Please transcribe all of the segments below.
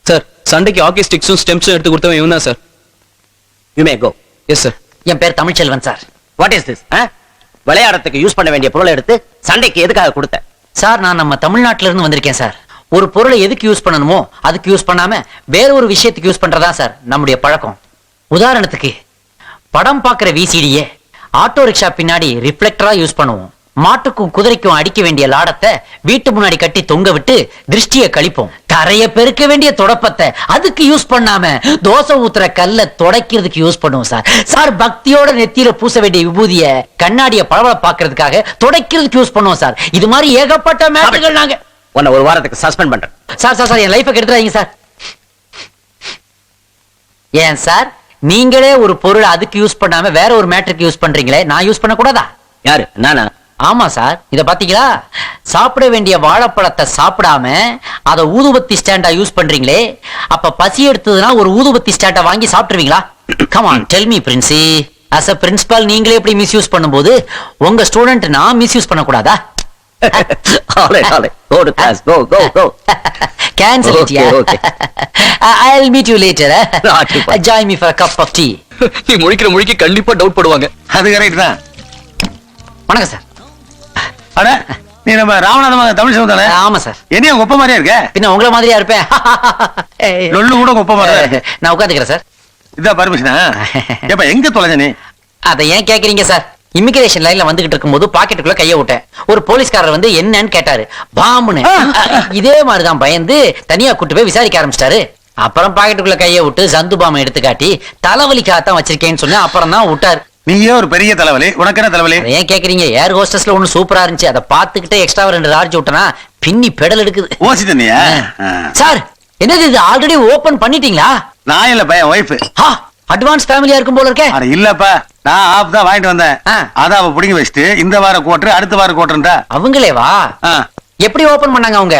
Sir சண்டைக்கு hockey ஸ்டிக்ஸும் ஸ்டெம்ஸும் எடுத்து கொடுத்தவன் இவன் தான் sir. You may go. Yes sir. என் பேர் Tamilselvan sir. What is this? விளையாடத்துக்கு யூஸ் பண்ண வேண்டிய பொருளை எடுத்து சண்டைக்கு எதுக்காக கொடுத்த? சார் நான் நம்ம தமிழ்நாட்டுல இருந்து வந்திருக்கேன் சார். ஒரு பொருளை எதுக்கு யூஸ் பண்ணணுமோ அதுக்கு யூஸ் பண்ணாம வேற ஒரு விஷயத்துக்கு யூஸ் பண்றதா சார் நம்முடைய பழக்கம். உதாரணத்துக்கு படம் பார்க்கிற விசிடியே ஆட்டோ ரிக்ஷா பின்னாடி ரிஃப்ளெக்டரா யூஸ் பண்ணுவோம். மாட்டுக்கும் குதிரைக்கும் அடிக்க வேண்டிய லாடத்தை வீட்டு முன்னாடி கட்டி தொங்க விட்டு திருஷ்டிய கழிப்போம். தரைய பெருக்க வேண்டிய தொடப்பத்தை அதுக்கு யூஸ் பண்ணாம தோசை ஊத்துற கல்ல துடைக்கிறதுக்கு யூஸ் பண்ணுவோம் சார். சார் பக்தியோட நெத்தியில பூச வேண்டிய விபூதிய கண்ணாடிய பளபள பாக்குறதுக்காக துடைக்கிறதுக்கு யூஸ் பண்ணுவோம் சார். இது மாதிரி ஏகப்பட்ட மேட்டர்கள் நாங்க. உன்னை ஒரு வாரத்துக்கு சஸ்பெண்ட் பண்றேன். சார் சார் சார் என் லைஃபை கெடுத்துறாதீங்க சார். ஏன் சார் நீங்களே ஒரு பொருள் அதுக்கு யூஸ் பண்ணாம வேற ஒரு மேட்டருக்கு யூஸ் பண்றீங்களே, நான் யூஸ் பண்ண கூடாதா? யாரு? நானா? ஆமா சார். இத பாத்தீங்களா? சாப்பிட வேண்டிய வாழைப்பழத்தை சாப்பிடாம அத ஊதுபத்தி ஸ்டாண்டா யூஸ் பண்றீங்களே, அப்ப பசி எடுத்ததுன்னா ஒரு ஊதுபத்தி ஸ்டாண்டா வாங்கி சாப்பிட்டுருவீங்களா? Come on tell me princi. As a principal நீங்களே எப்படி மிஸ்யூஸ் பண்ணும்போது உங்க ஸ்டூடெண்ட் நான் மிஸ்யூஸ் பண்ண கூடாதா? All right. Go to class. Go. Cancel it, yeah. Okay. I'll meet you later. Not too far. Join me for a cup of tea. நீ முழிக்கிற முழிக்கு கண்டிப்பா டவுட் படுவாங்க. அது கரெக்ட் தான். வணக்கம் சார். அட நீ நம்ம ராமநாதன் தமிழ்ச்செல்வன் தானே? ஆமா சார். என்னைய ஒப்ப மாதிரியா இருக்க? பின்ன உங்கள மாதிரியா இருப்பேன். லொல்லு கூட ஒப்ப மாதிரி. நான் உட்காந்துக்கிறேன் சார். இதான் பர்மிஷனா? ஏப்பா எங்க தொலைஞ்ச நீ? அதை ஏன் கேக்குறீங்க சார்? இமிகிரேஷன் லைன்ல வந்துகிட்டு இருக்கும்போது பாக்கெட்டுக்குள்ள கைய விட்டேன். ஒரு போலீஸ்காரர் வந்து என்னன்னு கேட்டாரு. பாம்புன்னு. இதே மாதிரிதான் பயந்து தனியா கூட்டு போய் விசாரிக்க ஆரம்பிச்சிட்டாரு. அப்புறம் பாக்கெட்டுக்குள்ள கைய விட்டு சந்து பாம்பை எடுத்து காட்டி தலைவலிக்காகத்தான் வச்சிருக்கேன்னு சொன்னேன். அப்புறம் தான் விட்டாரு. நீயே ஒரு பெரிய தலைவலி, உனக்கு என்ன தலைவலி? ஏன் கேக்குறீங்க? ஏர் ஹோஸ்டஸ்ல ஒண்ணு சூப்பரா இருந்துச்சு, அதை பாத்துக்கிட்டே எக்ஸ்ட்ரா 2 ரார்ஜ் விட்டனா பின்னி பெடல் எடுக்குது. ஓசி தண்ணியா? சார் என்னது இது? ஆல்ரெடி ஓபன் பண்ணிட்டீங்களா? நான் இல்ல பையன் ஒய்ஃப். அட்வான்ஸ் ஃபேமிலியா இருக்கும் போல இருக்கே. அட இல்லப்பா, நான் ஆப் தான் வாங்கிட்டு வந்தேன். அத அவ புடிங்கி வச்சிட்டு இந்த வார கோட்டர் அடுத்த வார கோட்டர்ன்றா. அவங்களே வா. எப்படி ஓபன் பண்ணாங்க அவங்க?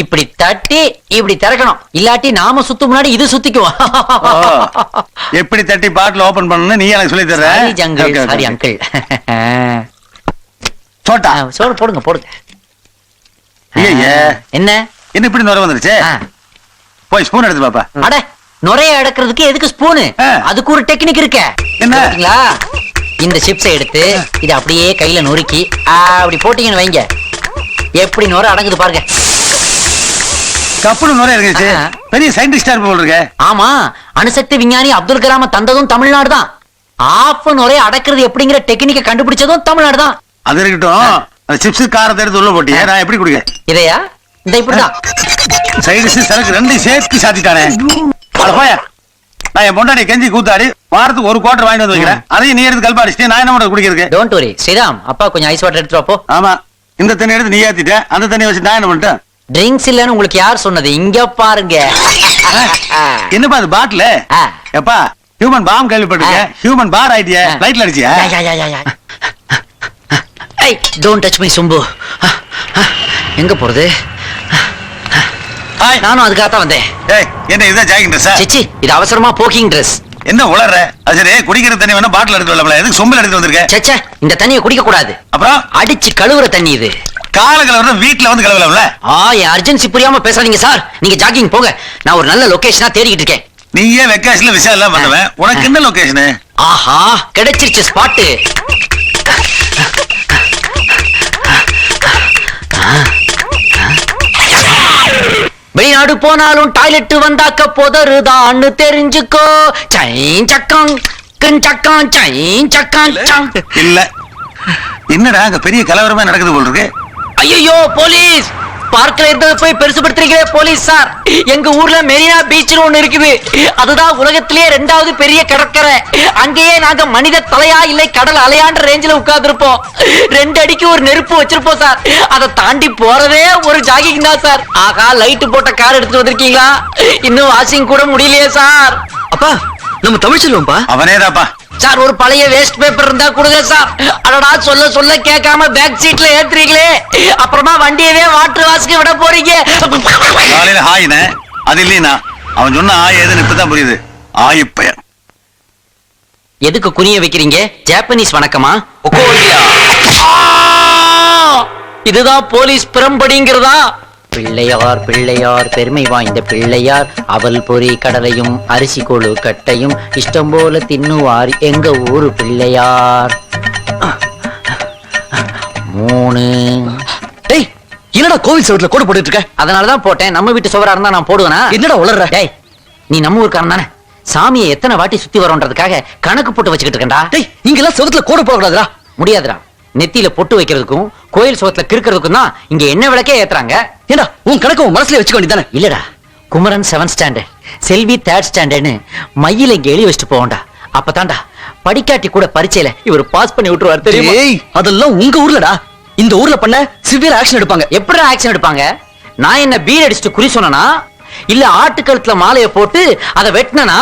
இப்படி தட்டி இப்படி திறக்கணும், இல்லாட்டி நாம சுத்து முன்னாடி இது சுத்திக்குவோம். எப்படி தட்டி பாட்டில் ஓபன் பண்ணனும் நீ எனக்கு சொல்லி தர்ற? Sorry uncle. சோட்டா சோறு போடுங்க. என்ன என்ன இப்படி நுரை வந்துருச்சு? போய் ஸ்பூன் எடுத்து பாப்பா. அட நுரைய அடக்கிறதுக்கு எதுக்கு ஸ்பூனு? அதுக்கு ஒரு டெக்னிக் இருக்கு. என்ன? இந்த சிப்ஸை எடுத்து இத அப்படியே கையில நொறுக்கி அப்படி போட்டீங்கன்னு வைங்க, எப்படி நுரை அடங்குது பாருங்க. கப்புனு நுரை இருக்கு. பெரிய சயின்டிஸ்டா இருப்ப போல இருக்கு. ஆமா, அணுசக்தி விஞ்ஞானி அப்துல் கலாம் தந்ததும் தமிழ்நாடு தான். ஆஃப் நுரை அடக்கிறது எப்படிங்கிற டெக்னிக்கை கண்டுபிடிச்சதும் தமிழ்நாடு தான். அது இருக்கட்டும், அந்த சிப்ஸ் காரத்தை எடுத்து உள்ள போட்டியே, நான் எப்படி குடிக்க? இதையா? இந்த இப்படிதான் சைடிஸ் சரக்கு 2 சேர்த்து சாத்திட்டானே. போயா, நான் என் பொண்டாடி கெஞ்சி கூத்தாடி வாரத்துக்கு ஒரு குவார்டர் வாங்கிட்டு வந்து வைக்கிறேன். அதையும் நீ எடுத்து கல்பா அடிச்சுட்டு நான் என்ன பண்ண குடிக்கிறதுக்கு? டோன்ட் வரி ஸ்ரீராம், அப்பா கொஞ்சம் ஐஸ் வாட்டர் எடுத்துட்டு வாப்போ. ஆமா, இந்த தண்ணி எடுத்து நீ ஏத்திட்ட, அந்த தண்ணி வச்சு நான் என்ன பண்ணிட்டேன்? ட்ரிங்க்ஸ் இல்லன்னு உங்களுக்கு யார் சொன்னது? இங்க பாருங்க. என்னப்பா அது பாட்டில்? எப்பா ஹியூமன் பாம் கேள்விப்பட்டிருக்கேன், ஹியூமன் பார் ஐடியா லைட்ல அடிச்சியா? ஏய் டோன்ட் டச் மீ சும்பு. எங்க போறது? நானும் அதுக்காக தான் வந்தேன். ஏய் என்ன இதுதான் ஜாகிங் ட்ரெஸ்ஸா? சிச்சி, இது அவசரமா போக்கிங் ட்ரெஸ். என்ன உளற? அது சரி, குடிக்கிற தண்ணி வேணா பாட்டில் எடுத்து வரல, எதுக்கு சொம்பல் எடுத்து வந்திருக்க? சச்சே, இந்த தண்ணியை குடிக்க கூடாது. அப்புறம் அடிச்சு கழுவுற தண்ணி இது. கால கலவர வீட்ல வந்து கலவலாம்ல. என் அர்ஜென்சி புரியாம பேசாதீங்க சார். நீங்க ஜாகிங் போங்க, நான் ஒரு நல்ல லொகேஷனா தேடிக்கிட்டு இருக்கேன். நீயே வெக்கேஷன்ல விசா எல்லாம் பண்ணுவேன், உனக்கு என்ன லொகேஷன்? ஆஹா, கிடைச்சிருச்சு ஸ்பாட்டு. வெளிநாடு போனாலும் டாய்லெட் வந்தாக்க போதருதான்னு தெரிஞ்சுக்கோ. இல்ல என்னடா அங்க பெரிய கலவரமா நடக்குது போல இருக்கு. ஐயோ போலீஸ்! பார்க்கல இருந்தது போய் பெருசுபடுத்துறீங்களே போலீஸ் சார். எங்க ஊர்ல மெரினா பீச் ஒண்ணு இருக்குது, அதுதான் உலகத்திலேயே 2வது பெரிய கடற்கரை. அங்கேயே நாங்க மனித தலையா இல்லை கடல் அலையான்ற ரேஞ்சில உட்கார்ந்து இருப்போம். 2 அடிக்கு ஒரு நெருப்பு வச்சிருப்போம் சார். அதை தாண்டி போறதே ஒரு ஜாகிங் தான் சார். ஆகா, லைட் போட்ட கார் எடுத்துட்டு வந்திருக்கீங்களா? இன்னும் வாஷிங் கூட முடியலையே சார். அப்பா நம்ம தமிழ்ச்செல்வம்பா. அவனேதாப்பா சார். ஒரு பழைய வேஸ்ட் பேப்பர் இருந்தா கொடுங்க சார். அடடா, சொல்ல சொல்ல கேட்காம பேக் சீட்ல ஏத்துறீங்களே, அப்புறமா வண்டியவே வாட்டர் வாஷ்க்கு விட போறீங்க. காலையில ஹாயின அது இல்லையா? அவன் சொன்ன ஆய் எதுன்னு இப்பதான் புரியுது. ஆயிப்பயன் எதுக்கு குனிய வைக்கிறீங்க? ஜாப்பனீஸ் வணக்கமா? இதுதான் போலீஸ் பிரம்படிங்கிறதா? பிள்ளையார் பிள்ளையார் பெருமை வாய்ந்த பிள்ளையார் அவல் பொறி கடலையும் அரிசி கொழு கட்டையும் இஷ்டம் போல தின்னுவார் எங்க ஊரு பிள்ளையார். 3. டேய் என்னடா கோவில் செவத்துல கோடு போட்டுட்டு இருக்க? அதனாலதான் போட்டேன். நம்ம வீட்டு சுவரா இருந்தா நான் போடுவேனா? என்னடா உளற? டேய் நீ நம்ம ஊருக்காரன் தானே? சாமியை எத்தனை வாட்டி சுத்தி வரோன்றதுக்காக கணக்கு போட்டு வச்சுக்கிட்டு இருக்கேன்டா. டேய் இங்கெல்லாம் செவத்துல கோடு போடக்கூடாதுடா. முடியாதுடா. நெத்தியில பொட்டு வைக்கிறதுக்கும் கோயில் சுவத்துல கிறுக்கிறதுக்கும் தான் இங்க என்ன விளக்கே ஏத்துறாங்க. ஏண்டா உன் கணக்கு உன் மனசுல வச்சுக்க வேண்டியதானே? இல்லடா, குமரன் 7th ஸ்டாண்டர்ட், செல்வி 3rd ஸ்டாண்டர்ட்னு மையில இங்க எழுதி வச்சுட்டு போவோம்டா. அப்பதான்டா படிக்காட்டி கூட பரீட்சையில இவர் பாஸ் பண்ணி விட்டுருவார் தெரியுமா? ஏய் அதெல்லாம் உங்க ஊர்லடா. இந்த ஊர்ல பண்ண சிவியர் ஆக்ஷன் எடுப்பாங்க. எப்படி ஆக்ஷன் எடுப்பாங்க? நான் என்ன பீர் அடிச்சுட்டு குறி சொன்னா, இல்ல ஆட்டுக்கழுத்துல மாலைய போட்டு அதை வெட்டினா,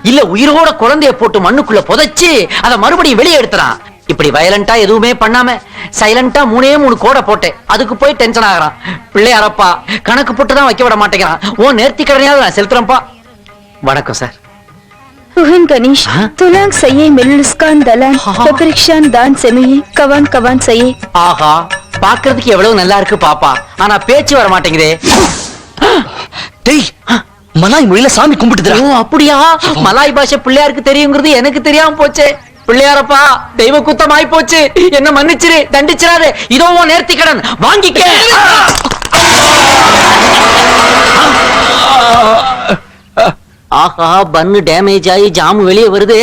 இல்ல உயிரோட குழந்தைய போட்டு மண்ணுக்குள்ள புதைச்சு அதை மறுபடியும் வெளியே எடுத்துறான். இப்படி வயலண்டா எதுவுமே பண்ணாம சைலண்டா 3 கோடை போட்டேன். அதுக்கு போய் டென்ஷன் ஆகிறான். பிள்ளையாரப்பா கணக்கு போட்டு தான் வைக்க விட மாட்டேங்கிறான். ஓ நேர்த்தி கடனையாவது நான் செலுத்துறேன்ப்பா. வணக்கம் sir. Tuhan Ganesh, tulang saya meluluskan dalam peperiksaan dan semui kawan-kawan saya. ஆஹா பாக்குறதுக்கு எவ்வளவு நல்லா இருக்கு பாப்பா, ஆனா பேச்சு வர மாட்டேங்குதே. டேய் மலாய் மொழியில சாமி கும்பிட்டுதுடா. ஓ அப்படியா? மலாய் பாஷை பிள்ளையாருக்கு தெரியுங்கிறது எனக்கு தெரியாம போச்சே. பிள்ளையாரப்பா தெய்வ குத்தமாய் போச்சு, என்ன மன்னிச்சிரு, தண்டிச்சிராரு. இதோ நேர்த்தி கடன் வாங்கிக்க. ஆஹா பன்னு டேமேஜ் ஆகி ஜாம் வெளியே வருது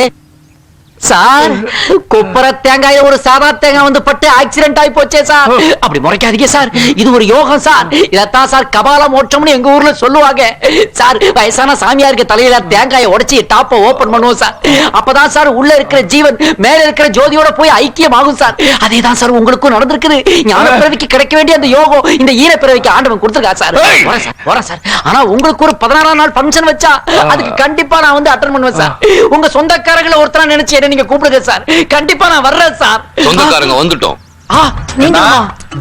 சார். கொப்பர தேங்காயில ஒரு சாதா தேங்காய் வந்து பட்டு ஆக்சிடென்ட் ஆகி போச்சே சார். அப்படி முறைக்காதீங்க சார், இது ஒரு யோகம் சார். இதத்தான் சார் கபால மோட்சம்னு எங்க ஊர்ல சொல்லுவாங்க சார். வயசான சாமியாருக்கு தலையில தேங்காயை உடைச்சி டாப்ப ஓபன் பண்ணுவோம் சார். அப்பதான் சார் உள்ள இருக்கிற ஜீவன் மேல இருக்கிற ஜோதியோட போய் ஐக்கியமாகும் சார். அதேதான் சார் உங்களுக்கும் நடந்திருக்குது. ஞான பிறவிக்கு கிடைக்க வேண்டிய அந்த யோகம் இந்த ஈர பிறவிக்கு ஆண்டவன் கொடுத்துருக்கா சார். போறேன் சார். ஆனா உங்களுக்கு ஒரு 16ஆம் நாள் ஃபங்க்ஷன் வச்சா அதுக்கு கண்டிப்பா நான் வந்து அட்டெண்ட் பண்ணுவேன் சார். உங்க சொந்தக்காரங்களை ஒருத்தரா நினைச்சு நீங்க கூப்பிடுங்க சார். கண்டிப்பா நான் வர்றேன் சார். சொந்தக்காரங்க வந்துட்டோம்.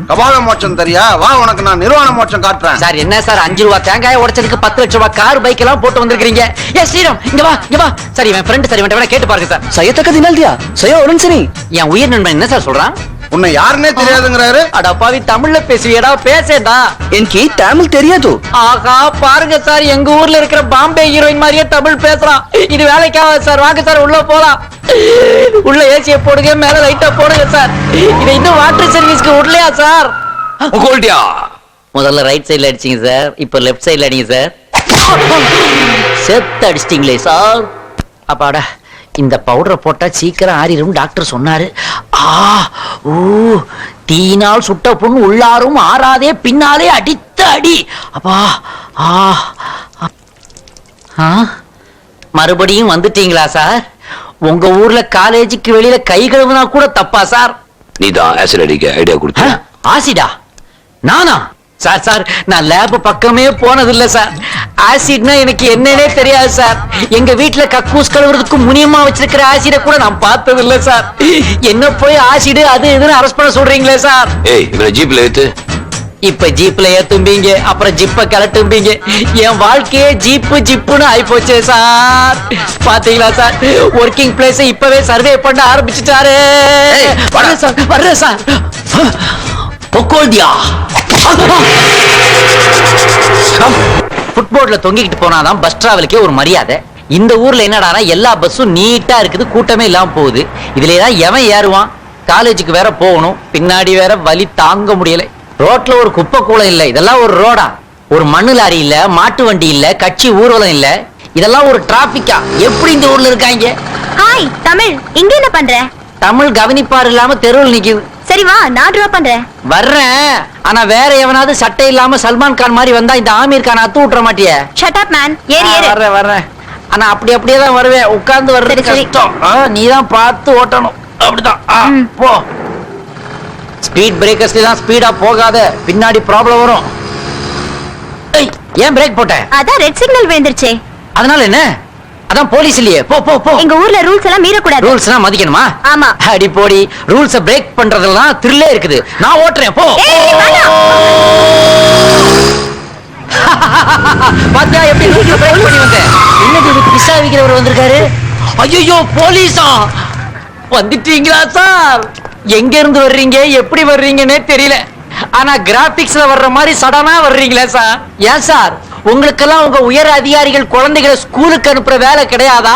கபால மோட்சம் தெரியா? வா உனக்கு நான் நிர்வாண மோட்சம் காட்டுறேன். சார் என்ன சார் 5 ரூபாய் தேங்காய் உடைச்சதுக்கு 10 லட்சம் ரூபாய் கார் பைக் எல்லாம் போட்டு வந்திருக்கீங்க. ஏ ஸ்ரீராம் இங்க வா இங்க வா. சார் இவன் ஃப்ரெண்ட் சார், இவன் கேட்டு பாருங்க சார். சையத்தக்க தினால்தியா சையா ஒரன் சரி. என் உயிர் நண்பன் என்ன சார் சொல்றான்? உன்னை யாருன்னே தெரியாதுங்கறாரு. அடப்பாவி தமிழ்ல பேசுவியடா, பேசேடா. எனக்கு தமிழ் தெரியாது. ஆகா பாருங்க சார், எங்க ஊர்ல இருக்கிற பாம்பே ஹீரோயின் மாதிரியே தமிழ் பேசுறான். இது வேலைக்காக சார். வாங்க சார் உள்ள போலாம். உள்ள ஏசிய போடுங்க, மேல லைட்டா போடுங்க சார். இது இன்னும் வாட்டர் சர்வீஸ்க்கு விடலையா சார்? கோல்டியா முதல்ல ரைட் சைடுல அடிச்சீங்க சார், இப்ப லெஃப்ட் சைடுல அடிங்க சார். செத்து அடிச்சிட்டீங்களே சார். அப்பாடா இந்த பவுடரை போட்டா சீக்கிரம் ஆறிடும் டாக்டர் சொன்னாரு. ஓ தீயினால் சுட்ட புண் உள்ளாரும் ஆறாதே, பின்னாலே அடித்த அடி. அப்பா மறுபடியும் வந்துட்டீங்களா சார்? உங்க ஊர்ல காலேஜுக்கு வெளியில கை கழுவுனா கூட தப்பா சார்? நீதான் ஆசிட் அடிக்க ஐடியா கொடுத்த. ஆசிடா? நானா? சார் சார் நான் லேப் பக்கமே போனதில்லை சார். ஆசிட்னா எனக்கு என்னன்னே தெரியாது சார். எங்க வீட்டுல கக்கூஸ் கழுவுறதுக்கு முனியமா வச்சிருக்கிற ஆசிட கூட நான் பார்த்தது இல்ல சார். என்ன போய் ஆசிடு அது இதுன்னு அரெஸ்ட் பண்ண சொல்றீங்களே சார்? ஏய் இவனை ஜீப்ல ஏத்து. இப்ப ஜீப்ல ஏத்தும்பீங்க, அப்புறம் ஜிப்ப கலட்டும்பீங்க. என் வாழ்க்கையே ஜிப்புன்னு ஆயிப்போச்சு சார். பாத்தீங்களா சார், ஒர்க்கிங் பிளேஸ் இப்பவே சர்வே பண்ண ஆரம்பிச்சுட்டாரு. வர்றேன் சார். பொக்கோல்தியா ஃபுட்போர்ட்ல தொங்கிக்கிட்டு போனாதான் பஸ் டிராவலுக்கே ஒரு மரியாதை. இந்த ஊர்ல என்னடானா எல்லா பஸ்ஸும் நீட்டா இருக்குது, கூட்டமே இல்லாம போகுது. இதுலதான் எவன் ஏறுவான்? காலேஜுக்கு வேற போகணும், பின்னாடி வேற வலி தாங்க முடியல. ரோட்ல ஒரு குப்பை கூலம் இல்ல. இதெல்லாம் ஒரு ரோடா? ஒரு மண்ணு லாரி இல்ல, மாட்டு வண்டி இல்ல, கட்சி ஊர்வலம் இல்ல. இதெல்லாம் ஒரு டிராபிக்கா? எப்படி இந்த ஊர்ல இருக்காங்க? ஹாய் தமிழ், இங்க என்ன பண்ற? தமிழ் கவனிப்பார் இல்லாம தெருவில் நிக்குது. சரி வா, நான் டிராப் பண்றேன். வர்றேன். ஆனா வேற எவனாவது சட்டை இல்லாம சல்மான் கான் மாதிரி வந்தா இந்த ஆமீர் கான் அத்து விட்டுற மாட்டிய? Shut up man. ஏறு ஏறு. வர்றேன். ஆனா அப்படியே தான் வருவேன். உட்கார்ந்து வர்றது சரி. கஷ்டம். நீதான் பார்த்து ஓட்டணும். அப்படிதான் போ. ஸ்பீட் பிரேக்கர்ஸ்ல தான் ஸ்பீடா போகாத, பின்னாடி ப்ராப்ளம் வரும். ஏன் பிரேக் போட்ட? அதான் ரெட் சிக்னல் விழுந்துருச்சே. அதனால என்ன? அதான் போலீஸ் இல்லையே. போ போ போ. எங்க ஊர்ல ரூல்ஸ் எல்லாம் மீற கூடாது. ரூல்ஸ்னா மதிக்கணுமா? ஆமா. அடி போடி. ரூல்ஸ் பிரேக் பண்றதெல்லாம் த்ரில்லே இருக்குது. நான் ஓட்டுறேன் போ. பாத்தியா எப்படி ரூல்ஸ் பிரேக் பண்ணி வந்தேன்? என்னது இது பிஸ்ஸா விக்கிறவர் வந்திருக்காரு? ஐயோ போலீஸா? வந்துட்டீங்களா சார்? எங்க இருந்து வர்றீங்க, எப்படி வர்றீங்கன்னே தெரியல. ஆனா கிராபிக்ஸ்ல வர்ற மாதிரி சடனா வர்றீங்களே சார். ஏன் சார் உங்களுக்கெல்லாம் உங்க உயர் அதிகாரிகள் குழந்தைகளை ஸ்கூலுக்கு அனுப்புற வேலை கிடையாதா?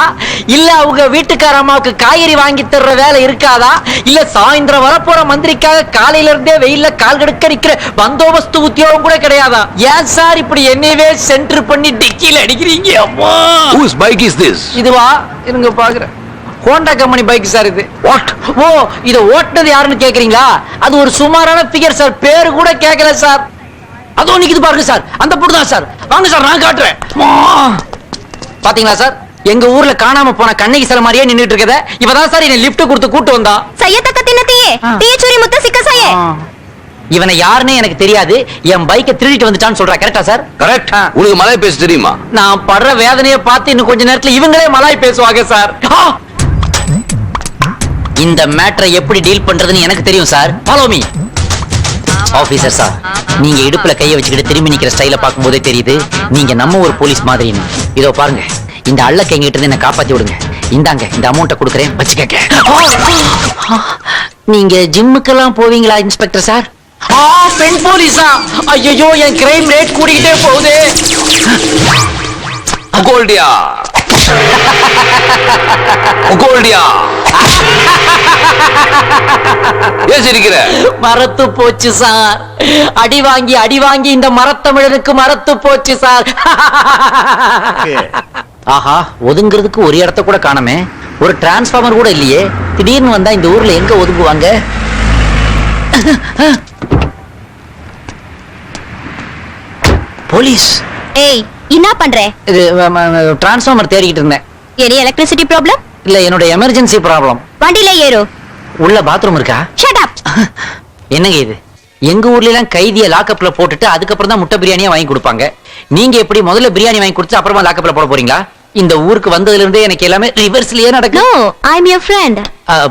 இல்ல அவங்க வீட்டுக்கார அம்மாவுக்கு காய்கறி வாங்கி தர்ற வேலை இருக்காதா? இல்ல சாயந்தரம் வரப்போற மந்திரிக்காக காலையில இருந்தே வெயில்ல கால் கடுக்க நிக்கிற பந்தோபஸ்து உத்தியோகம் கூட கிடையாதா? ஏன் சார் இப்படி என்னையவே சென்டர் பண்ணி டிக்கில அடிக்கிறீங்க? அம்மா Whose bike is this? இதுவா இருங்க பாக்குறேன். ஹோண்டா கம்பெனி பைக் சார் இது. What? ஓ இத ஓட்டுனது யாருன்னு கேக்குறீங்களா? அது ஒரு சுமாரான ஃபிகர் சார், பேரு கூட கேட்கல சார். அதோ நிக்குது பாருங்க சார், அந்த பொண்ணு தான் சார். வாங்க சார் நான் காட்டுறேன். பாத்தீங்களா சார், எங்க ஊர்ல காணாம போன கண்ணகி சிலை மாதிரியே நின்னுட்டு இருக்கத இவதான் சார் என்ன லிஃப்ட் கொடுத்து கூட்டு வந்தா. இவனை யாருன்னு எனக்கு தெரியாது, என் பைக்கை திருடிட்டு வந்துட்டான்னு சொல்றா. கரெக்டா சார்? Correct. உனக்கு மலாய் பேச தெரியுமா? நான் படுற வேதனையை பார்த்து இன்னும் கொஞ்ச நேரத்துல இவங்களே மலாய் பேசுவாங்க சார். இந்த மேட்டரை எப்படி டீல் பண்றதுன்னு எனக்கு தெரியும் sir. Follow me. Officer sir, நீங்க இடுப்புல கைய வச்சுக்கிட்டு திரும்பி நிக்கிற ஸ்டைல பார்க்கும்போதே தெரியுது நீங்க நம்ம ஒரு போலீஸ் மாதிரின்னு. இதோ பாருங்க, இந்த அள்ளக்க எங்கிட்ட இருந்து என்ன காப்பாத்தி விடுங்க. இந்தாங்க இந்த அமௌண்ட்டை கொடுக்குறேன், வச்சுக்கங்க. நீங்க ஜிம்முக்கெல்லாம் போவீங்களா இன்ஸ்பெக்டர் சார்? பெண் போலீஸா? ஐயோ என் கிரைம் ரேட் கூடிக்கிட்டே போகுது. கோல்டியா கோல்டியா ஏன் சிரிக்கிற? மரத்து போச்சு சார். அடி வாங்கி இந்த மரத்தமிழனுக்கு மரத்து போச்சு சார். ஆஹா, ஒதுங்கிறதுக்கு ஒரு இடத்த கூட காணமே, ஒரு டிரான்ஸ்பார்மர் கூட இல்லையே. திடீர்னு வந்தா இந்த ஊர்ல எங்க ஒதுங்குவாங்க? போலீஸ். ஏய் என்ன பண்ற? இது டிரான்ஸ்பார்மர் தேடிக்கிட்டு இருந்தேன். Any electricity problem? இல்ல, என்னோட எமர்ஜென்சி ப்ராப்ளம். வண்டியில ஏறு. உள்ள பாத்ரூம் இருக்கா? Shut up. என்னங்க இது? எங்க ஊர்ல எல்லாம் கைதியை லாக்கப்ல போட்டுட்டு அதுக்கப்புறம் தான் முட்டை பிரியாணியா வாங்கி கொடுப்பாங்க. நீங்க எப்படி முதல்ல பிரியாணி வாங்கி கொடுத்து அப்புறமா லாக்கப்ல போட போறீங்களா? இந்த ஊருக்கு வந்ததுல இருந்தே எனக்கு எல்லாமே ரிவர்ஸ்லயே நடக்குது. No, I am your friend.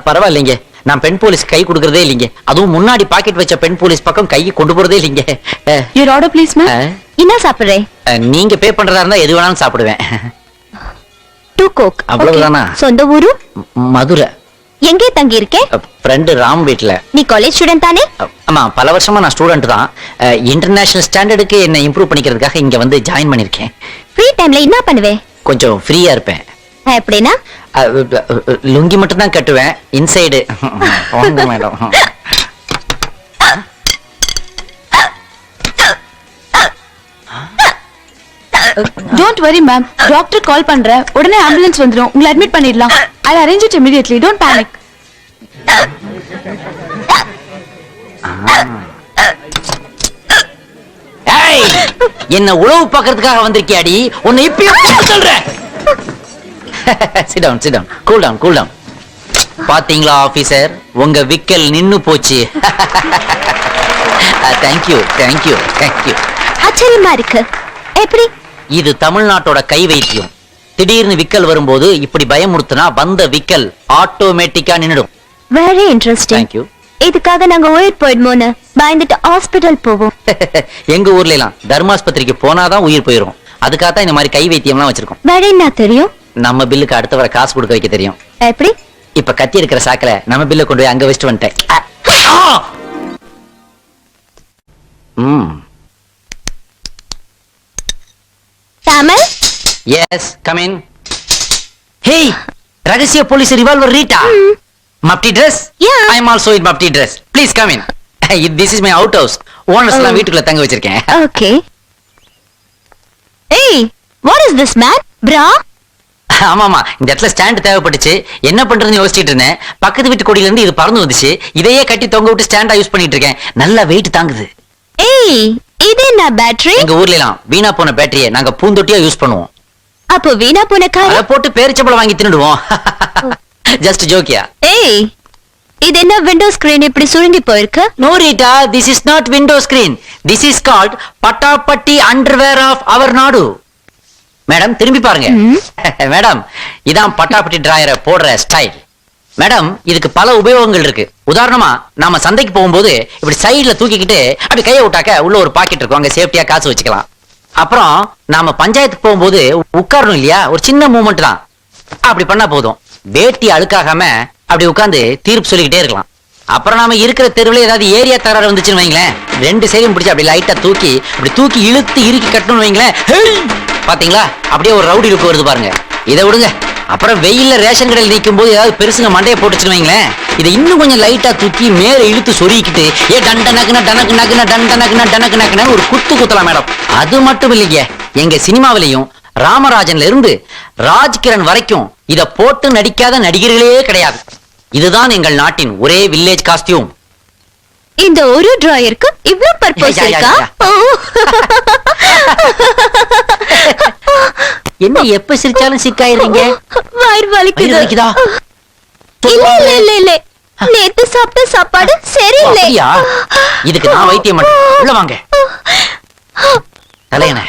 பரவாயில்லைங்க, நான் பெண் போலீஸ் கை கொடுக்கறதே இல்லைங்க. அதுவும் முன்னாடி பாக்கெட் வச்ச பெண் போலீஸ் பக்கம் கை கொண்டு போறதே இல்லைங்க. Your order please ma'am. என்ன சாப்பிடுறே? நீங்க பே பண்றதா இருந்தா எது வேணாலும் சாப்பிடுவேன். 2 கோக். அவ்வளவுதானா? சொந்த ஊரு? மதுரை. எங்கே தங்கி இருக்கே? ஃப்ரெண்ட் ராம் வீட்ல. நீ காலேஜ் ஸ்டூடண்ட் தானே? ஆமா, பல வருஷமா நான் ஸ்டூடண்ட் தான். இன்டர்நேஷனல் ஸ்டாண்டர்டுக்கு என்ன இம்ப்ரூவ் பண்ணிக்கிறதுக்காக இங்க வந்து ஜாயின் பண்ணிருக்கேன். ஃப்ரீ டைம்ல என்ன பண்ணுவே? கொஞ்சம் ஃப்ரீயா இருப்பேன். எப்படின்னா? லுங்கி மட்டும் தான் கட்டுவேன், இன்சைடு வாங்க madam. Don't worry ma'am, doctor கால் பண்றேன், உடனே ஆம்புலன்ஸ் வந்துரும், உங்களை அட்மிட் பண்ணிடலாம். I'll arrange it immediately, don't panic. ஏய், என்ன உளவு பார்க்கிறதுக்காக வந்திருக்கியாடி? உன்னை இப்பயும் சொல்றேன். Sit down, sit down. Cool down, cool down. பாத்தீங்களா ஆபீசர், உங்க விக்கல் நின்னு போச்சு. Thank you, thank you, thank you. ஆச்சரியமா இருக்கு. எப்படி? இது தமிழ்நாட்டோட கை வைத்தியம். திடீர்னு விக்கல் வரும்போது இப்படி பயமுறுத்தினா வந்த விக்கல் ஆட்டோமேட்டிக்கா நின்னுடும். Very interesting. Thank you. இதுக்காக நாங்க உயிர் போயிடுமோன்னு பயந்துட்டு ஹாஸ்பிடல் போவோம். எங்க ஊர்ல எல்லாம் தர்மாஸ்பத்திரிக்கு போனாதான் உயிர் போயிரும். அதுக்காக தான் இந்த மாதிரி கை வைத்தியம்லாம் வச்சிருக்கோம். வேற என்ன தெரியும்? நம்ம பில்லுக்கு அடுத்த வர காசு கொடுக்க வைக்க தெரியும். எப்படி? இப்ப கத்தி இருக்கிற சாக்கல நம்ம பில்ல கொண்டு போய் அங்க வச்சுட்டு வந்துட்டேன். Tamil? Yes, come in. Hey, ரகசிய police revolver Rita. Mufti Dress? Yeah. I am also in mufti Dress. Please come in. This is my out house. Owners எல்லாம் வீட்டுக்குள்ள தங்க வச்சிருக்கேன். ஓகே. ஏய், what is this man? Bra? ஆமாமா, இந்த இடத்துல stand தேவைப்பட்டுச்சு. என்ன பண்றதுன்னு யோசிச்சுட்டு இருந்தேன். பக்கத்து வீட்டு கொடியில இருந்து இது பறந்து வந்துச்சு. இதையே கட்டி தொங்க விட்டு ஸ்டாண்டா யூஸ் பண்ணிட்டு இருக்கேன். நல்ல வெயிட் தாங்குது. ஏய், இது என்ன பேட்டரி? எங்க ஊர்ல எல்லாம் வீணா போன பேட்டரியை நாங்க பூந்தொட்டியா யூஸ் பண்ணுவோம். அப்போ வீணா போன கார் அத போட்டு பேரிச்சம்பளம் வாங்கி தின்னுடுவோம். ஜஸ்ட் ஜோக்கியா. ஏய், இது என்ன விண்டோ ஸ்கிரீன் இப்படி சுருங்கி போயிருக்கு? No Rita, this is not window screen. This is called பட்டாப்பட்டி underwear of our நாடு. மேடம் திரும்பி பாருங்க. மேடம், இதான் பட்டாப்பட்டி டிராயரை போடுற ஸ்டைல். மேடம், இதுக்கு பல உபயோகங்கள் இருக்கு. உதாரணமா, நாம சந்தைக்கு போகும்போது இப்படி சைடுல தூக்கிக்கிட்டு அப்படி கையை விட்டாக்க உள்ள ஒரு பாக்கெட் இருக்கும், அங்க சேஃப்டியா காசு வச்சுக்கலாம். அப்புறம் நாம பஞ்சாயத்துக்கு போகும்போது உட்காரணும் இல்லையா, ஒரு சின்ன மூமெண்ட் தான். அப்படி பண்ணா போதும், வேட்டி அழுக்காகாம அப்படி உட்கார்ந்து தீர்ப்பு சொல்லிக்கிட்டே இருக்கலாம். அப்புறம் நாம இருக்கிற தெருவுல ஏதாவது ஏரியா தகராறு வந்துச்சுன்னு வைங்களேன், ரெண்டு சைடும் பிடிச்சு அப்படி லைட்டா தூக்கி இழுத்து இறுக்கி கட்டணும்னு வைங்களேன், ஹேய்! பாத்தீங்களா அப்படியே ஒரு ரவுடி லுக் வருது பாருங்க. இதை விடுங்க. அப்புறம் வெயில்ல ரேஷன் கடையில் நிற்கும் போது ஏதாவது பெருசுங்க மண்டையை போட்டுச்சுன்னு வைங்களேன், இதை இன்னும் கொஞ்சம் லைட்டா தூக்கி மேல இழுத்து சொருகிக்கிட்டு டண்ட நக்குன டனக்கு நக்குன டண்ட நக்குன டனக்கு நக்குன ஒரு குத்தலாம் மேடம். அது மட்டும் இல்லைங்க, எங்க சினிமாவிலையும் ராமராஜன்ல இருந்து ராஜ்கிரண் வரைக்கும் இத போட்டு நடிக்காத நடிகர்களே கிடையாது. இதுதான் எங்கள் நாட்டின் ஒரே வில்லேஜ் காஸ்டியூம். இந்த ஒரு டிராயருக்கு இவ்ளோ பர்பஸ் யா, யா, இருக்கா? யா. என்ன எப்ப சிரிச்சாலும் சிக்காயிருங்க. வயிறு வலிக்குது. வலிக்குதா? இல்ல நேத்து சாப்பிட்ட சாப்பாடு சரியில்லை. அப்படியா? இதுக்கு நான் வைத்தியம் பண்ண உள்ள வாங்க. தலையணை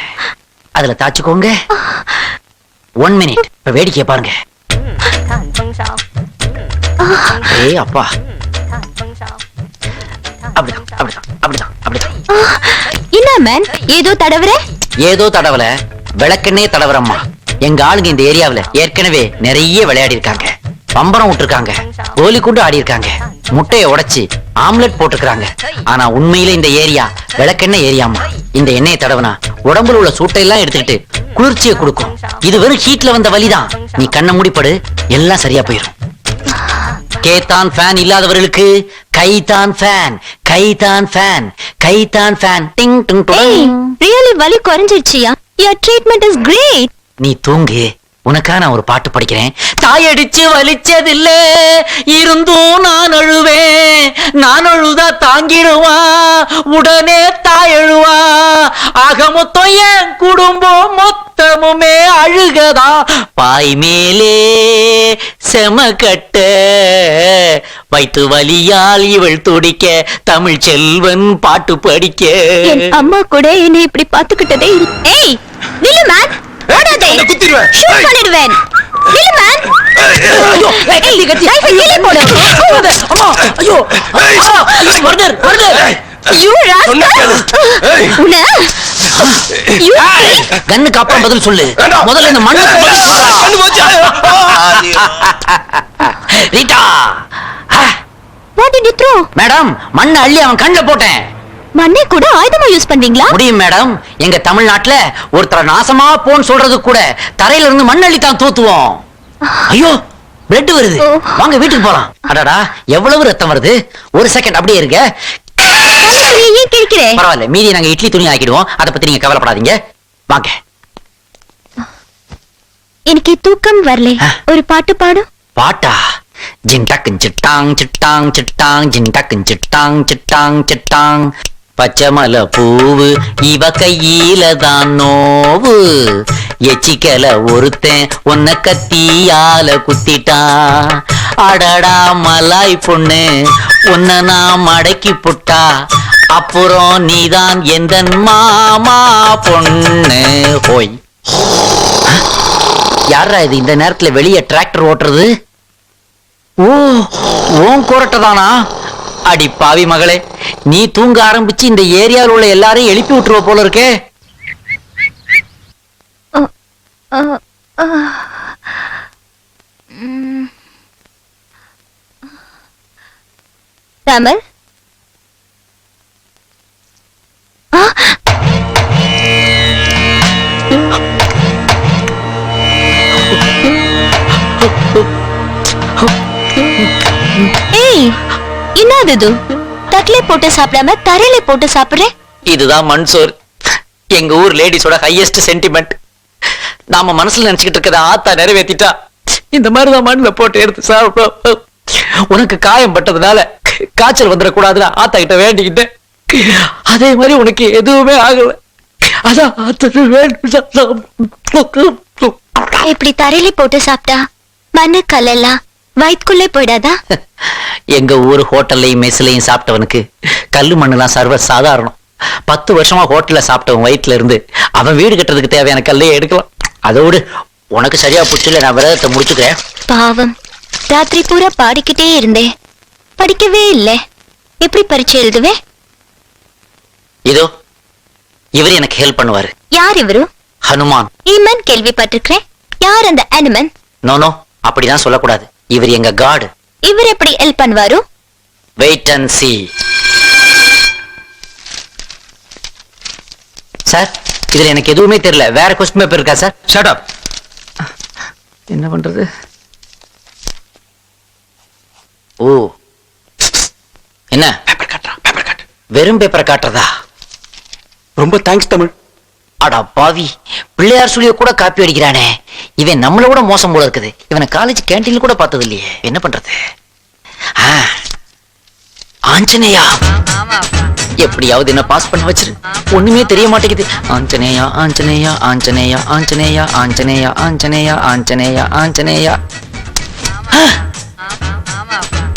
அதுல தாச்சுக்கோங்க. 1 மினிட். இப்ப வேடிக்கைய பாருங்க. ஏய் அப்பா, அப்படிதான். என்ன மேன் ஏதோ தடவற? ஏதோ தடவல, விளக்கெண்ணே தடவரம்மா. எங்க ஆளுங்க இந்த ஏரியாவுல ஏற்கனவே நிறைய விளையாடி இருக்காங்க. பம்பரம் விட்டுருக்காங்க, கோலி குண்டு ஆடி இருக்காங்க, முட்டையை உடைச்சு ஆம்லெட் போட்டிருக்காங்க. ஆனா உண்மையில இந்த ஏரியா விளக்கெண்ணெய் ஏரியாமா. இந்த எண்ணெயை தடவனா உடம்புல உள்ள சூட்டையெல்லாம் எடுத்துக்கிட்டு குளிர்ச்சியை கொடுக்கும். இது வெறும் ஹீட்ல வந்த வலிதான். நீ கண்ணை மூடிப்படு, எல்லாம் சரியா போயிடும். கேத்தான் ஃபேன் இல்லாதவர்களுக்கு கைதான் ஃபேன், கைதான் ஃபேன், கைதான் ஃபேன். டிங் டிங் டிங். ரியலி வலி குறைஞ்சிருச்சியா? Your treatment is great. நீ தூங்கு, உனக்கா நான் ஒரு பாட்டு படிக்கிறேன். தாயடிச்சு வலிச்சதில்ல இருந்தும் நான் அழுவேன், நான் அழுதா தாங்கிடுவா உடனே தாயழுவா. ஆக மொத்தம் என் குடும்பம் மொத்தமுமே அழுகதா. பாய் மேலே செமக்கட்ட வைத்து வலியால் இவள் துடிக்க, தமிழ் செல்வன் பாட்டு படிக்க. என் அம்மா கூட என்னை இப்படி பாத்துக்கிட்டதே இல்ல. ஏய் நில்லு மேன், ஓடாதே, குத்திடுவேன். ஷூட் பண்ணிடுவேன். நில்லு மேன். ஐயோ, கத்தி கத்தி லைஃபை கீழே போடு. அம்மா, ஐயோ, மர்டர் மர்டர். You rascal. உன்னை You கண்ணுக்கு அப்புறம் பதில் சொல்லு, முதல்ல இந்த மண்ணுக்கு பதில் சொல்லு. Rita, What did you throw? Madam மண்ணை அள்ளி அவன் கண்ணுல போட்டேன். மண்ணை கூட ஆயுதமா யூஸ் பண்றீங்களா? முடியும் மேடம். எங்க தமிழ்நாட்டுல ஒருத்தர நாசமா போன்னு சொல்றது கூட தரையில இருந்து மண் அள்ளி தான் தூத்துவோம். ஐயோ பிளட் வருது, வாங்க வீட்டுக்கு போலாம். அடடா எவ்வளவு ரத்தம் வருது. ஒரு செகண்ட் அப்படியே இருங்க. ஏன் கிழிக்கிறே? பரவாயில்ல, மீதி நாங்க இட்லி துணி ஆக்கிடுவோம், அதை பத்தி நீங்க கவலைப்படாதீங்க. வாங்க. எனக்கு தூக்கம் வரல, ஒரு பாட்டு பாடு. பாட்டா? ஜின்டக்கு சிட்டாங் சிட்டாங் சிட்டாங் ஜின்டக்கு சிட்டாங் சிட்டாங் சிட்டாங். பச்சைமலை பூவு இவ கையில தான் நோவு, எச்சிக்கல ஒருத்தன் உன்னை கத்தியால குத்திட்டான். அடடா மலாய் பொண்ணு உன்னை நான் மடக்கி புட்டா, அப்புறம் நீதான் எந்த மாமா பொண்ணு. ஹோய், யாரா இது இந்த நேரத்துல வெளியே டிராக்டர் ஓட்டுறது? ஓ ஓன் கோரட்டதானா? அடி பாவி மகளே, நீ தூங்க ஆரம்பிச்சு இந்த ஏரியாவில் உள்ள எல்லாரையும் எழுப்பி விட்டுருவ போல இருக்கே. ராமர், ஏய் என்னது இது? தட்டிலே போட்டு சாப்பிடாம தரையில போட்டு சாப்பிடுறேன். இதுதான் மன்சோர், எங்க ஊர் லேடிஸோட ஹையஸ்ட் சென்டிமெண்ட். நாம மனசுல நினைச்சுக்கிட்டு இருக்கத ஆத்தா நிறைவேத்திட்டா இந்த மாதிரிதான் மண்ணுல போட்டு எடுத்து சாப்பிடும். உனக்கு காயம் பட்டதுனால காய்ச்சல் வந்துடக்கூடாதுன்னு ஆத்தா கிட்ட வேண்டிக்கிட்டேன். அதே மாதிரி உனக்கு எதுவுமே ஆகல, அதான் இப்படி தரையில போட்டு சாப்பிட்டா மண்ணு கல்லெல்லாம் வயிற்றுக்குள்ளே போயிடாதா? எங்க ஊர் ஹோட்டல்லையும் மெஸ்லையும் சாப்பிட்டவனுக்கு கல்லு மண்ணுலாம் சர்வ சாதாரணம். 10 வருஷமா ஹோட்டல்ல சாப்பிட்டவன் வயிற்றுல இருந்து அவன் வீடு கட்டுறதுக்கு தேவையான கல்லையே எடுக்கலாம். அதோடு உனக்கு சரியா புடிச்சல, நான் விரதத்தை முடிச்சுக்கிறேன். பாவம், ராத்திரி பூரா பாடிக்கிட்டே இருந்தேன், படிக்கவே இல்லை. எப்படி பரீட்சை எழுதுவே? இதோ இவர் எனக்கு ஹெல்ப் பண்ணுவாரு. யார் இவரு? ஹனுமான். ஈமன் கேள்விப்பட்டிருக்கிறேன். யார் அந்த அனிமன்? நோ நோ, அப்படிதான் சொல்லக்கூடாது. இவர் எங்க காடு. இவர் எப்படி ஹெல்ப் பண்ணுவாரு? Wait and C. சார், இதுல எனக்கு எதுவுமே தெரியல. வேற கொஸ்டின் பேப்பர் இருக்கா சார்? Shut up. என்ன பண்றது? ஓ, என்ன பேப்பர் கட்றா, பேப்பர் கட். வெறும் பேப்பரை காட்டுறதா? ரொம்ப தேங்க்ஸ் தமிழ். அடா பாவி, பிள்ளையார் சொல்லிய கூட காப்பி அடிக்கிறானே. இவன் நம்மள கூட மோசம் போல இருக்குது. இவனை காலேஜ் கேண்டீன்ல கூட பார்த்தது இல்லையே. என்ன பண்றது? ஆஞ்சநேயா, எப்படியாவது என்ன பாஸ் பண்ண வச்சிரு. ஒண்ணுமே தெரிய மாட்டேங்குது. ஆஞ்சநேயா ஆஞ்சநேயா ஆஞ்சநேயா ஆஞ்சநேயா ஆஞ்சநேயா ஆஞ்சநேயா ஆஞ்சநேயா ஆஞ்சநேயா.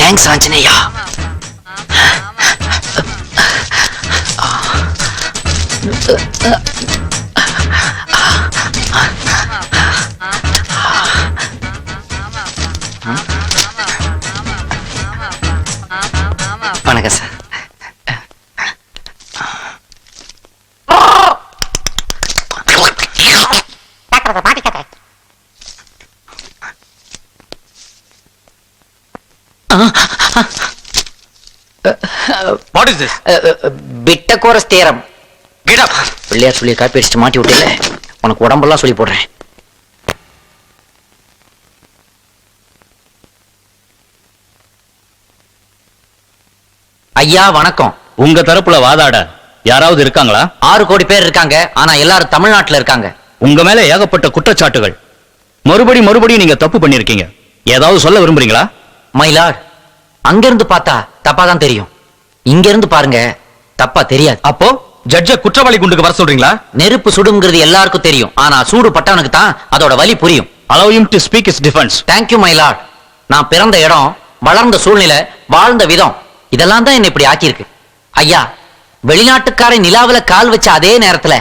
தேங்க்ஸ் ஆஞ்சநேயா. வணக்கம் sir. What is this? Pythagoras theorem. Get up. Pillaiyar சொல்லி காப்பி அடிச்சுட்டு மாட்டி விட்டல. உனக்கு உடம்பெல்லாம் சொல்லி போடுறேன். ஐயா வணக்கம். உங்க தரப்புல வாதாட யாராவது இருக்காங்களா? 6 கோடி பேர் இருக்காங்க. ஆனா எல்லாரும் தமிழ்நாட்டுல இருக்காங்க. உங்க மேல ஏகப்பட்ட குற்றச்சாட்டுகள். மறுபடியும் நீங்க தப்பு பண்ணிருக்கீங்க. ஏதாவது சொல்ல விரும்புறீங்களா? மயிலாட், அங்கிருந்து பார்த்தா தப்பா தான் தெரியும். இங்க இருந்து பாருங்க, தப்பா தெரியாது. அப்போ ஜட்ஜ குற்றவாளி குண்டுக்கு வர சொல்றீங்களா? நெருப்பு சுடுங்கிறது எல்லாருக்கும் தெரியும். ஆனா சூடு பட்டவனுக்கு தான் அதோட வலி புரியும். Allow him to speak his defense. Thank you my lord. நான் பிறந்த இடம், வளர்ந்த சூழ்நிலை, வாழ்ந்த விதம் இதெல்லாம் தான் என்ன இப்படி ஆக்கியிருக்கு. ஐயா, வெளிநாட்டுக்காரன் நிலாவுல கால் வச்ச அதே நேரத்துல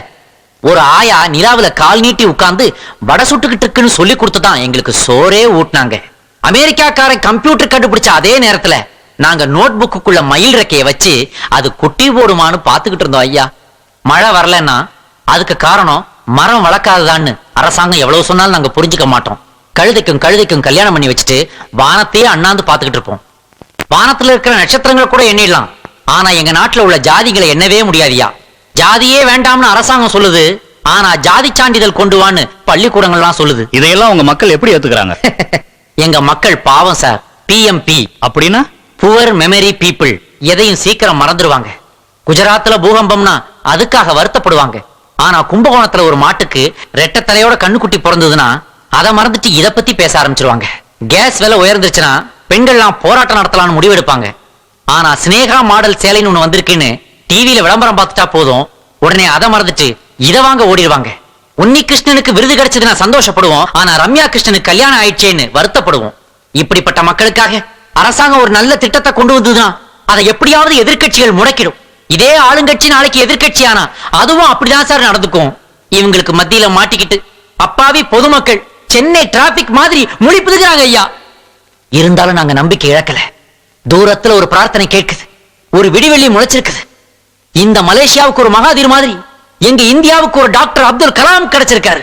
ஒரு ஆயா நிலாவுல கால் நீட்டி உட்கார்ந்து வடை சுட்டுக்கிட்டு இருக்குன்னு சொல்லி கொடுத்துதான் எங்களுக்கு சோறே ஊட்டினாங்க. அமெரிக்காக்காரன் கம்ப்யூட்டர் கண்டுபிடிச்ச அதே நேரத்துல நாங்க நோட் புக்குள்ள மயில் ரெக்கைய வச்சு அது குட்டி போடுமான்னு பாத்துக்கிட்டு இருந்தோம். ஐயா, மழை வரலன்னா அதுக்கு காரணம் மரம் வளர்க்காததான்னு அரசாங்கம் எவ்வளவு சொன்னாலும் நாங்க புரிஞ்சுக்க மாட்டோம். கழுதைக்கும் கல்யாணம் பண்ணி வச்சுட்டு வானத்தையே அண்ணாந்து பாத்துக்கிட்டு இருப்போம். வானத்துல இருக்கிற நட்சத்திரங்களை கூட எண்ணிடலாம். ஆனா எங்க நாட்டுல உள்ள ஜாதிகளை எண்ணவே முடியாதியா. ஜாதியே வேண்டாம்னு அரசாங்கம் சொல்லுது. ஆனா ஜாதி சான்றிதழ் கொண்டு வான்னு பள்ளிக்கூடங்கள்லாம் சொல்லுது. இதையெல்லாம் உங்க மக்கள் எப்படி ஏத்துக்கிறாங்க? எங்க மக்கள் பாவம் சார். பிஎம்பி அப்படின்னா புவர் மெமரி பீப்புள். எதையும் சீக்கிரம் மறந்துடுவாங்க. குஜராத்ல பூகம்பம்னா அதுக்காக வருத்தப்படுவாங்க. ஆனா கும்பகோணத்துல ஒரு மாட்டுக்கு ரெட்டை தலையோட கண்ணுக்குட்டி பிறந்ததுன்னா அதை மறந்துட்டு இத பத்தி பேச ஆரம்பிச்சிருவாங்க. கேஸ் விலை உயர்ந்துருச்சுன்னா பெண்கள்லாம் போராட்டம் நடத்தலாம்னு முடிவெடுப்பாங்க. ஆனா சினேகா மாடல் சேலைன்னு ஒண்ணு வந்திருக்குன்னு டிவியில விளம்பரம் பார்த்துட்டா போதும், உடனே அதை மறந்துட்டு இதை வாங்க ஓடிடுவாங்க. உன்னி கிருஷ்ணனுக்கு விருது கிடைச்சதுன்னா சந்தோஷப்படுவோம். ஆனா ரம்யா கிருஷ்ணனுக்கு கல்யாணம் ஆயிடுச்சேன்னு வருத்தப்படுவோம். இப்படிப்பட்ட மக்களுக்காக அரசாங்கம் ஒரு நல்ல திட்டத்தை கொண்டு வந்ததுன்னா அதை எப்படியாவது எதிர்க்கட்சிகள் முடக்கிடும். இதே ஆளுங்கட்சி நாளைக்கு எதிர்க்கட்சி ஆனா அதுவும் அப்படிதான் சார் நடந்துக்கும். இவங்களுக்கு மத்தியில மாட்டிக்கிட்டு அப்பாவி பொதுமக்கள் சென்னை டிராபிக் மாதிரி முழிப்புதுகிறாங்க ஐயா. இருந்தாலும் நாங்க நம்பிக்கை இழக்கல. தூரத்துல ஒரு பிரார்த்தனை கேட்குது, ஒரு விடிவெள்ளி முளைச்சிருக்குது. இந்த மலேசியாவுக்கு ஒரு மகாதீர் மாதிரி எங்க இந்தியாவுக்கு ஒரு டாக்டர் அப்துல் கலாம் கிடைச்சிருக்காரு.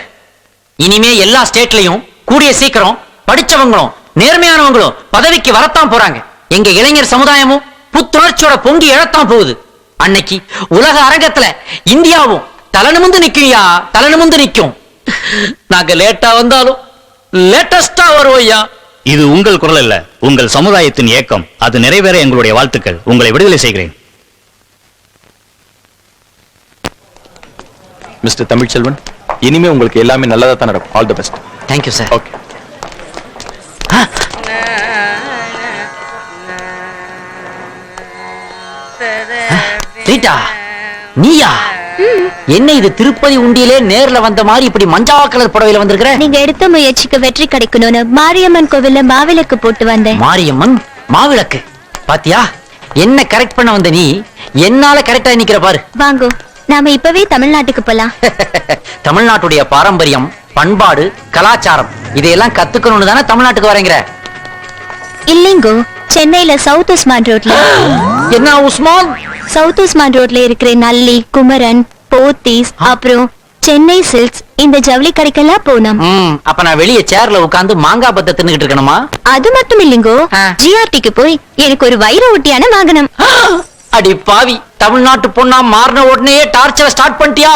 இனிமே எல்லா ஸ்டேட்லயும் கூடிய சீக்கிரம் படிச்சவங்களும் நேர்மையானவங்களும் பதவிக்கு வரத்தான் போறாங்க. எங்க இளைஞர் சமுதாயமும் புத்துணர்ச்சியோட பொங்கி எழத்தான் போகுது. அன்னைக்கு உலக அரங்கத்துல இந்தியாவும் தலனுமுந்து நிக்கும்யா, தலனுமுந்து நிக்கும். நாங்க லேட்டா வந்தாலும் லேட்டஸ்டா வருவோம் ஐயா. இது உங்கள் குரல் அல்ல, உங்கள் சமுதாயத்தின் ஏக்கம். அது நிறைவேற எங்களுடைய வாழ்த்துக்கள். உங்களை விடுதலை செய்கிறேன். மிஸ்டர் தமிழ்ச்செல்வன், இனிமே உங்களுக்கு எல்லாமே நல்லதா தான் நடக்கும். All the best. Thank you sir. Okay. Rita, நீயா? என்ன இது திருப்பதி உண்டியிலே நேர்ல வந்த மாதிரி இப்படி மஞ்சா கலர் புடவையில வந்திருக்கிற? நீங்க எடுத்த முயற்சிக்கு வெற்றி கிடைக்கணும்னு மாரியம்மன் கோவில்ல மாவிளக்கு போட்டு வந்தேன். மாரியம்மன் மாவிளக்கு பாத்தியா? என்ன கரெக்ட் பண்ண வந்த நீ என்னால கரெக்டா நிக்கிற பாரு. வாங்கோ, நாம இப்பவே தமிழ்நாட்டுக்கு போலாம். தமிழ்நாட்டுடைய பாரம்பரியம், பண்பாடு, கலாச்சாரம் இதையெல்லாம் கத்துக்கணும்னு தானே தமிழ்நாட்டுக்கு வரேங்கிற? இல்லைங்கோ, சென்னையில சவுத் உஸ்மான் ரோட்ல. என்ன உஸ்மான்? சவுத் உஸ்மான் ரோட்ல இருக்கிற நல்லி, குமரன், போத்தீஸ், அப்புறம் சென்னை சில்க்ஸ் இந்த ஜவுளி கடைக்கெல்லாம் போனோம். அப்ப நான் வெளியே சேர்ல உட்கார்ந்து மாங்காய் பத்த தின்னுகிட்டு இருக்கணுமா? அது மட்டும் இல்லைங்கோ, ஜிஆர்டிக்கு போய் எனக்கு ஒரு வைர ஒட்டியான வாங்கணும். அடி பாவி, தமிழ்நாட்டு பொண்ணா மாறின உடனே டார்ச்சர் ஸ்டார்ட் பண்ணிட்டியா?